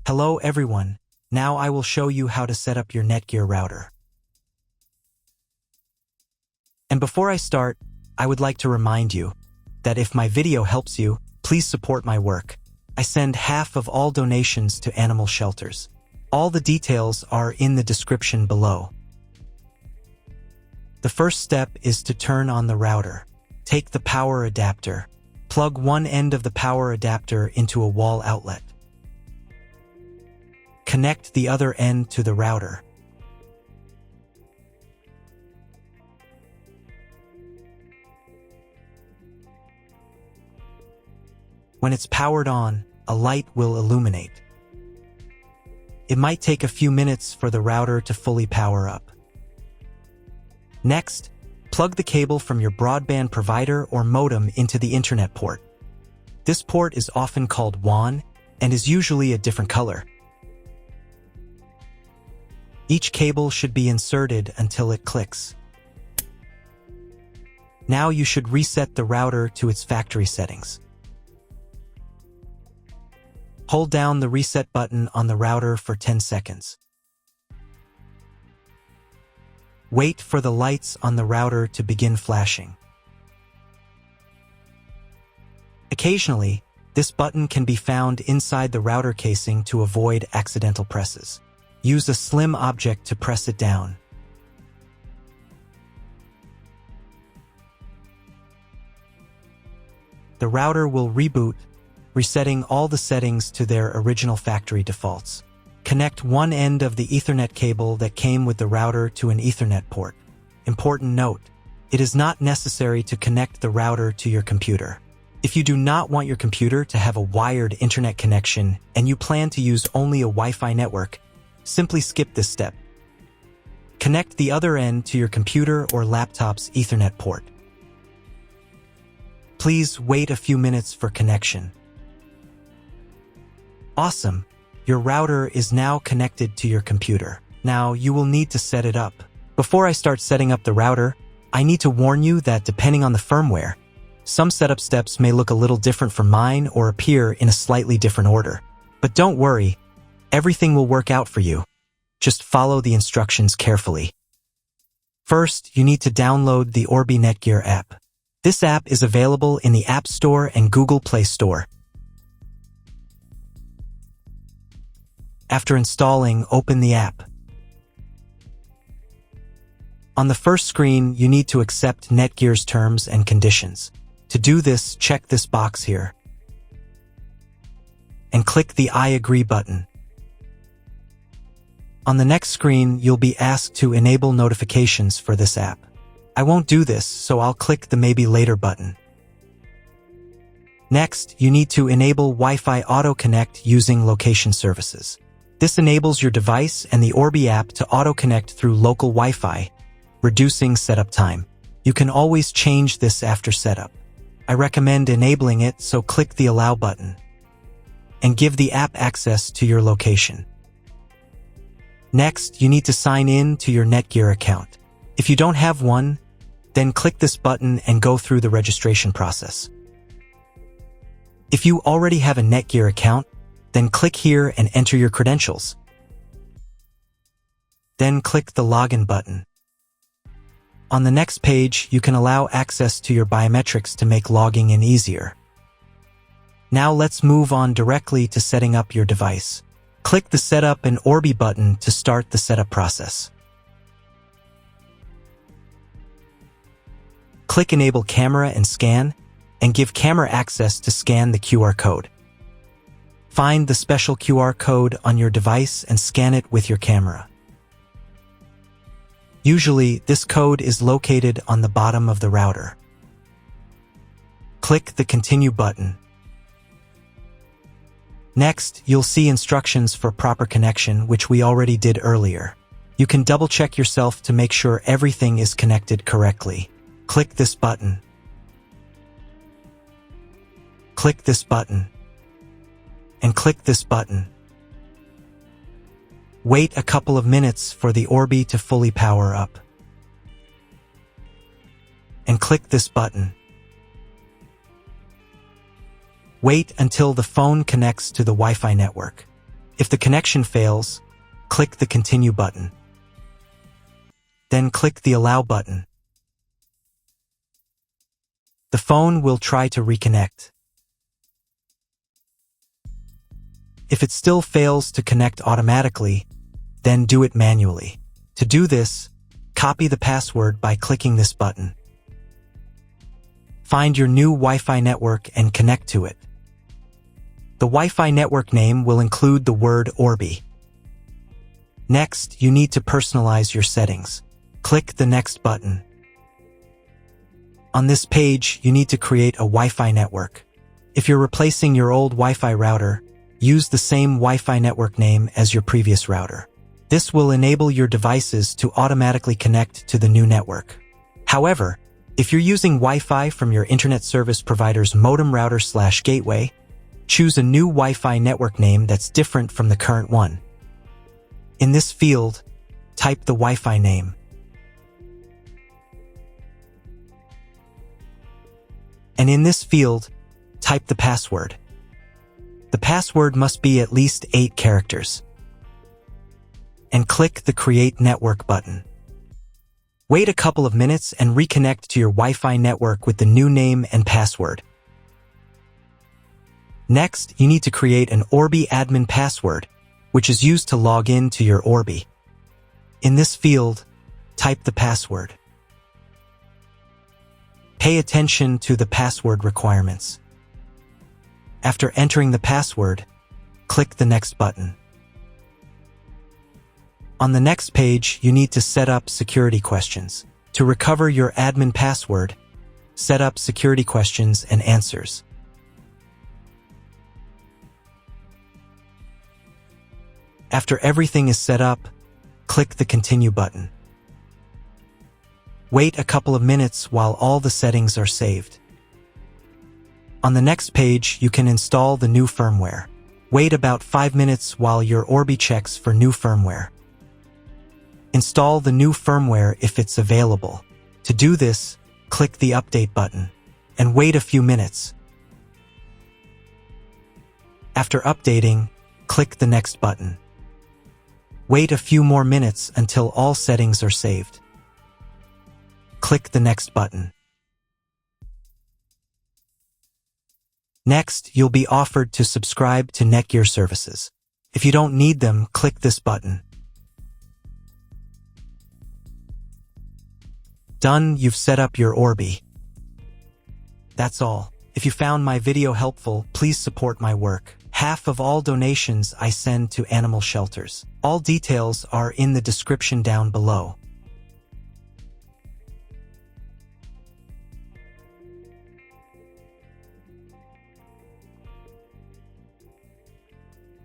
Hello everyone, now I will show you how to set up your NETGEAR router. And before I start, I would like to remind you that if my video helps you, please support my work. I send half of all donations to animal shelters. All the details are in the description below. The first step is to turn on the router. Take the power adapter. Plug one end of the power adapter into a wall outlet. Connect the other end to the router. When it's powered on, a light will illuminate. It might take a few minutes for the router to fully power up. Next, plug the cable from your broadband provider or modem into the Internet port. This port is often called WAN and is usually a different color. Each cable should be inserted until it clicks. Now you should reset the router to its factory settings. Hold down the reset button on the router for 10 seconds. Wait for the lights on the router to begin flashing. Occasionally, this button can be found inside the router casing to avoid accidental presses. Use a slim object to press it down. The router will reboot, resetting all the settings to their original factory defaults. Connect one end of the Ethernet cable that came with the router to an Ethernet port. Important note, it is not necessary to connect the router to your computer. If you do not want your computer to have a wired internet connection and you plan to use only a Wi-Fi network, simply skip this step. Connect the other end to your computer or laptop's Ethernet port. Please wait a few minutes for connection. Awesome! Your router is now connected to your computer. Now you will need to set it up. Before I start setting up the router, I need to warn you that depending on the firmware, some setup steps may look a little different from mine or appear in a slightly different order. But don't worry, everything will work out for you. Just follow the instructions carefully. First, you need to download the Orbi NETGEAR app. This app is available in the App Store and Google Play Store. After installing, open the app. On the first screen, you need to accept NETGEAR's terms and conditions. To do this, check this box here and click the I agree button. On the next screen, you'll be asked to enable notifications for this app. I won't do this, so I'll click the Maybe Later button. Next, you need to enable Wi-Fi Auto Connect using location services. This enables your device and the Orbi app to auto-connect through local Wi-Fi, reducing setup time. You can always change this after setup. I recommend enabling it, so click the Allow button and give the app access to your location. Next, you need to sign in to your NETGEAR account. If you don't have one, then click this button and go through the registration process. If you already have a NETGEAR account, then click here and enter your credentials. Then click the Login button. On the next page, you can allow access to your biometrics to make logging in easier. Now let's move on directly to setting up your device. Click the Setup and Orbi button to start the setup process. Click Enable Camera and Scan, and give camera access to scan the QR code. Find the special QR code on your device and scan it with your camera. Usually, this code is located on the bottom of the router. Click the Continue button. Next, you'll see instructions for proper connection, which we already did earlier. You can double-check yourself to make sure everything is connected correctly. Click this button. Click this button. And click this button. Wait a couple of minutes for the Orbi to fully power up. And click this button. Wait until the phone connects to the Wi-Fi network. If the connection fails, click the Continue button. Then click the Allow button. The phone will try to reconnect. If it still fails to connect automatically, then do it manually. To do this, copy the password by clicking this button. Find your new Wi-Fi network and connect to it. The Wi-Fi network name will include the word Orbi. Next, you need to personalize your settings. Click the Next button. On this page, you need to create a Wi-Fi network. If you're replacing your old Wi-Fi router, use the same Wi-Fi network name as your previous router. This will enable your devices to automatically connect to the new network. However, if you're using Wi-Fi from your internet service provider's modem router/gateway, choose a new Wi-Fi network name that's different from the current one. In this field, type the Wi-Fi name. And in this field, type the password. The password must be at least 8 characters. And click the Create Network button. Wait a couple of minutes and reconnect to your Wi-Fi network with the new name and password. Next, you need to create an Orbi admin password, which is used to log in to your Orbi. In this field, type the password. Pay attention to the password requirements. After entering the password, click the Next button. On the next page, you need to set up security questions. To recover your admin password, set up security questions and answers. After everything is set up, click the Continue button. Wait a couple of minutes while all the settings are saved. On the next page, you can install the new firmware. Wait about 5 minutes while your Orbi checks for new firmware. Install the new firmware if it's available. To do this, click the Update button and wait a few minutes. After updating, click the Next button. Wait a few more minutes until all settings are saved. Click the Next button. Next, you'll be offered to subscribe to NETGEAR services. If you don't need them, click this button. Done, you've set up your Orbi. That's all. If you found my video helpful, please support my work. Half of all donations I send to animal shelters. All details are in the description down below.